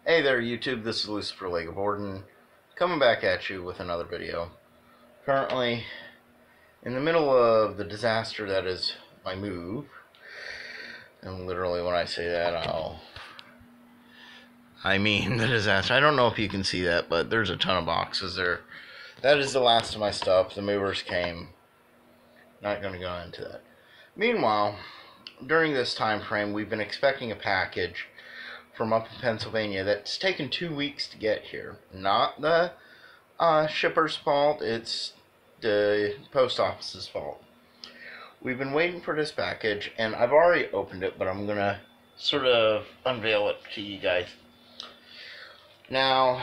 Hey there YouTube, this is Lucifer Lego Borden, coming back at you with another video. Currently in the middle of the disaster that is my move, and literally when I say that I mean the disaster. I don't know if you can see that, but there's a ton of boxes there. That is the last of my stuff. The movers came. Not going to go into that. Meanwhile, during this time frame, we've been expecting a package from up in Pennsylvania that's taken 2 weeks to get here. Not the shipper's fault, it's the post office's fault. We've been waiting for this package, and I've already opened it, but I'm gonna sort of unveil it to you guys. Now,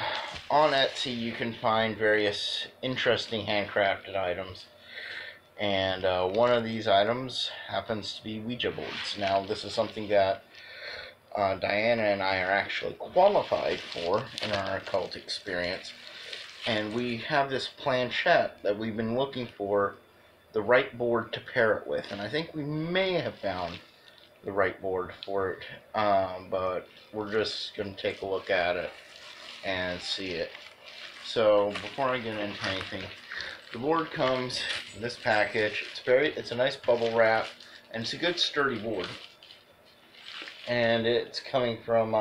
on Etsy you can find various interesting handcrafted items, and one of these items happens to be Ouija boards. Now, this is something that Diana and I are actually qualified for in our occult experience, and we have this planchette that we've been looking for the right board to pair it with, and I think we may have found the right board for it, but we're just going to take a look at it and see it. So before I get into anything, the board comes in this package. It's a nice bubble wrap, and it's a good sturdy board. And it's coming from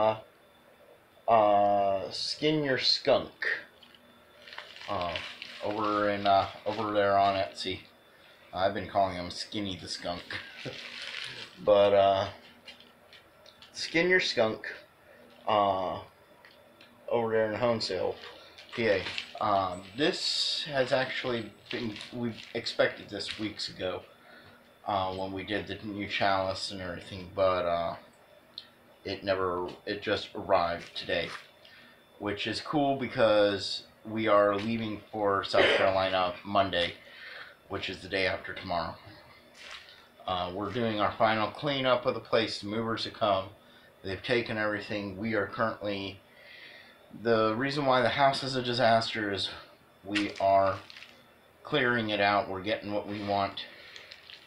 Skin Your Skunk over there on Etsy. I've been calling him Skinny the Skunk, but Skin Your Skunk over there in Honesdale, PA. This has actually been, we expected this weeks ago when we did the new chalice and everything, but it just arrived today, which is cool because we are leaving for South Carolina Monday, which is the day after tomorrow. We're doing our final cleanup of the place. The movers have come. They've taken everything. We are currently, the reason why the house is a disaster is we are clearing it out. We're getting what we want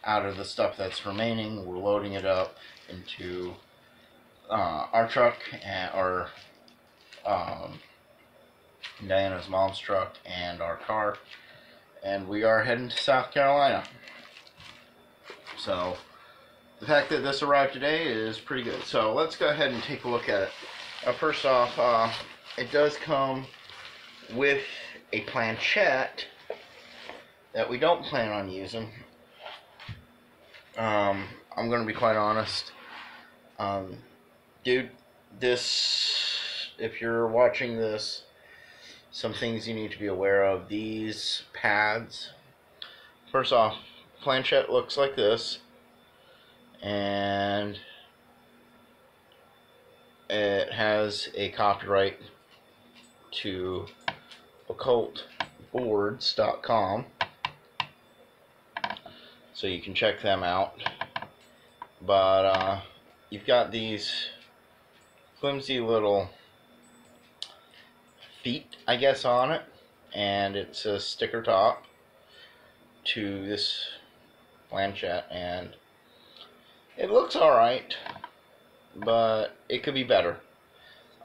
out of the stuff that's remaining. We're loading it up into our truck, or Diana's mom's truck, and our car, and we are heading to South Carolina. So the fact that this arrived today is pretty good. So let's go ahead and take a look at it. First off, it does come with a planchette that we don't plan on using. I'm going to be quite honest. Dude, if you're watching this, some things you need to be aware of. These pads, first off, planchette looks like this, and it has a copyright to occultboards.com, so you can check them out. But you've got these flimsy little feet, I guess, on it, and it's a sticker top to this planchette, and it looks alright, but it could be better.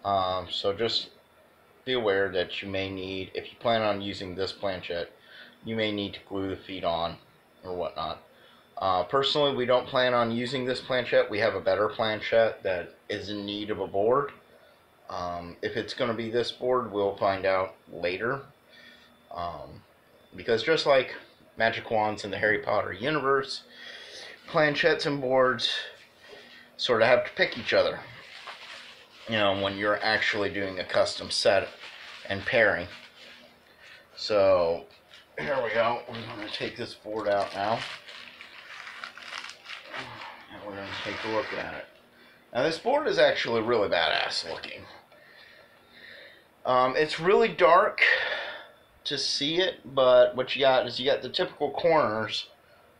So just be aware that you may need, if you plan on using this planchette, you may need to glue the feet on or whatnot. Personally, we don't plan on using this planchette. We have a better planchette that is in need of a board. If it's going to be this board, we'll find out later. Because just like magic wands in the Harry Potter universe, planchettes and boards sort of have to pick each other, you know, when you're actually doing a custom set and pairing. So here we go. We're going to take this board out now, and we're going to take a look at it. Now, this board is actually really badass looking. It's really dark to see it, but what you got is you got the typical corners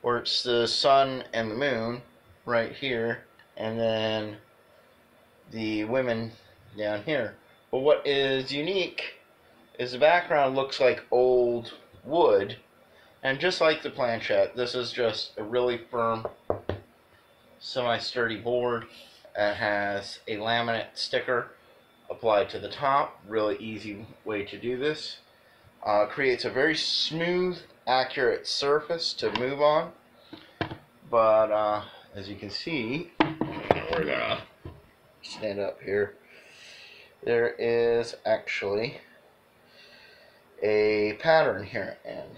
where it's the sun and the moon right here, and then the women down here. But what is unique is the background looks like old wood, and just like the planchette, this is just a really firm, semi-sturdy board. It has a laminate sticker applied to the top. Really easy way to do this. Creates a very smooth, accurate surface to move on. But as you can see, we're gonna stand up here. There is actually a pattern here, and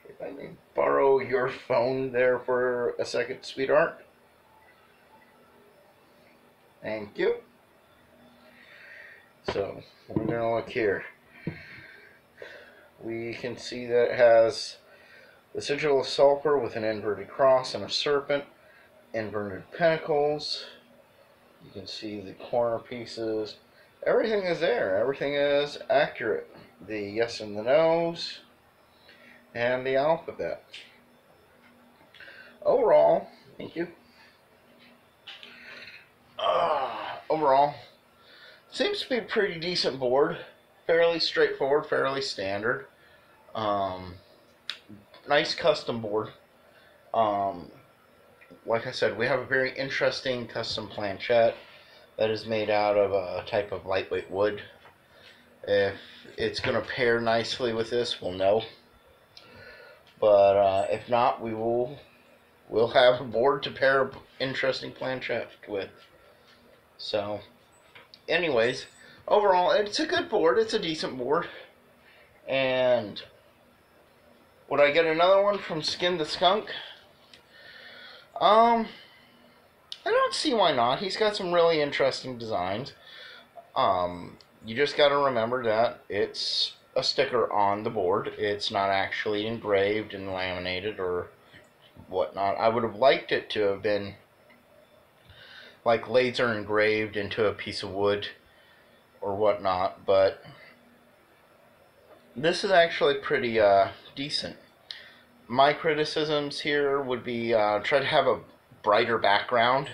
if I may borrow your phone there for a second, sweetheart. Thank you. So we're gonna look here. We can see that it has the sigil of sulfur with an inverted cross and a serpent, inverted pentacles. You can see the corner pieces. Everything is there. Everything is accurate. The yes and the no's, and the alphabet. Overall, thank you. Overall, seems to be a pretty decent board. Fairly straightforward, fairly standard. Nice custom board. Like I said, we have a very interesting custom planchette that is made out of a type of lightweight wood. If it's going to pair nicely with this, we'll know. But if not, we'll have a board to pair an interesting planchette with. So, anyways, overall, it's a good board. It's a decent board. And would I get another one from Skin the Skunk? I don't see why not. He's got some really interesting designs. You just got to remember that it's a sticker on the board. It's not actually engraved and laminated or whatnot. I would have liked it to have been like laser engraved into a piece of wood or whatnot, but this is actually pretty decent. My criticisms here would be try to have a brighter background,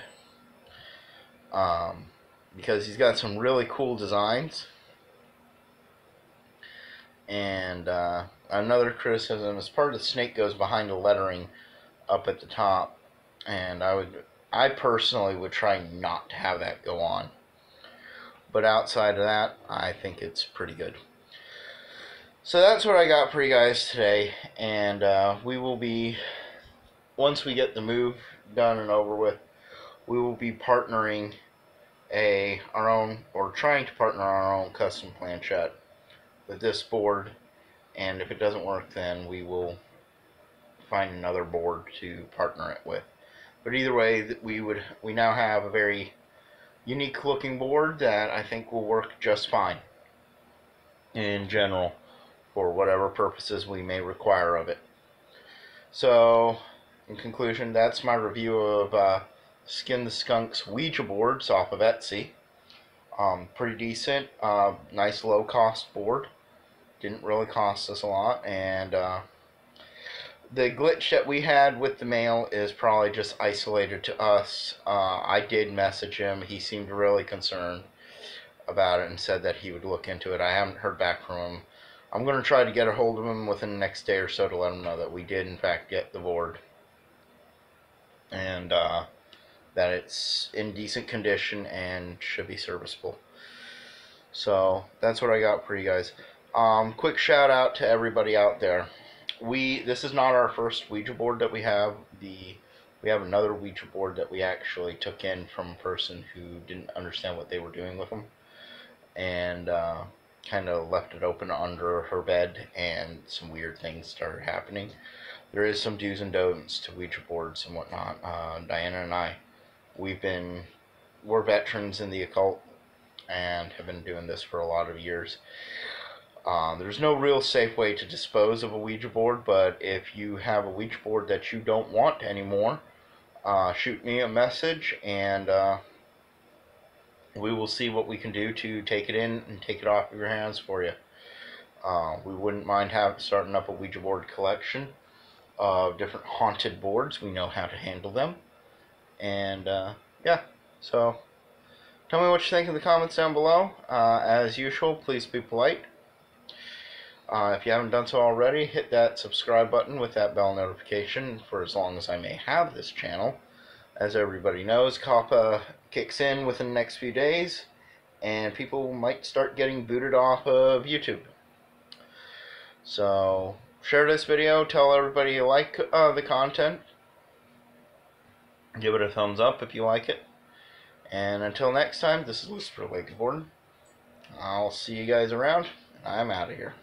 because he's got some really cool designs. And another criticism is part of the snake goes behind the lettering up at the top, and I personally would try not to have that go on. But outside of that, I think it's pretty good. So that's what I got for you guys today, and we will be, once we get the move done and over with, we will be partnering our own, or trying to partner our own custom planchette with this board, and if it doesn't work, then we will find another board to partner it with. But either way, we now have a very unique looking board that I think will work just fine in general for whatever purposes we may require of it. So, in conclusion, that's my review of Skin the Skunk's Ouija boards off of Etsy. Pretty decent, nice low cost board. Didn't really cost us a lot, and the glitch that we had with the mail is probably just isolated to us. I did message him. He seemed really concerned about it and said that he would look into it. I haven't heard back from him. I'm going to try to get a hold of him within the next day or so to let him know that we did in fact get the board, and that it's in decent condition and should be serviceable. So that's what I got for you guys. Quick shout out to everybody out there. This is not our first Ouija board that we have. We have another Ouija board that we actually took in from a person who didn't understand what they were doing with them, and kind of left it open under her bed, and some weird things started happening. There is some do's and don'ts to Ouija boards and whatnot. Diana and I, we're veterans in the occult and have been doing this for a lot of years. There's no real safe way to dispose of a Ouija board, but if you have a Ouija board that you don't want anymore, shoot me a message, and we will see what we can do to take it in and take it off of your hands for you. We wouldn't mind starting up a Ouija board collection of different haunted boards. We know how to handle them. And yeah, so tell me what you think in the comments down below. As usual, please be polite. If you haven't done so already, hit that subscribe button with that bell notification for as long as I may have this channel. As everybody knows, COPPA kicks in within the next few days, and people might start getting booted off of YouTube. So share this video, tell everybody you like the content, give it a thumbs up if you like it, and until next time, this is Lucifer Lakesborn. I'll see you guys around, and I'm out of here.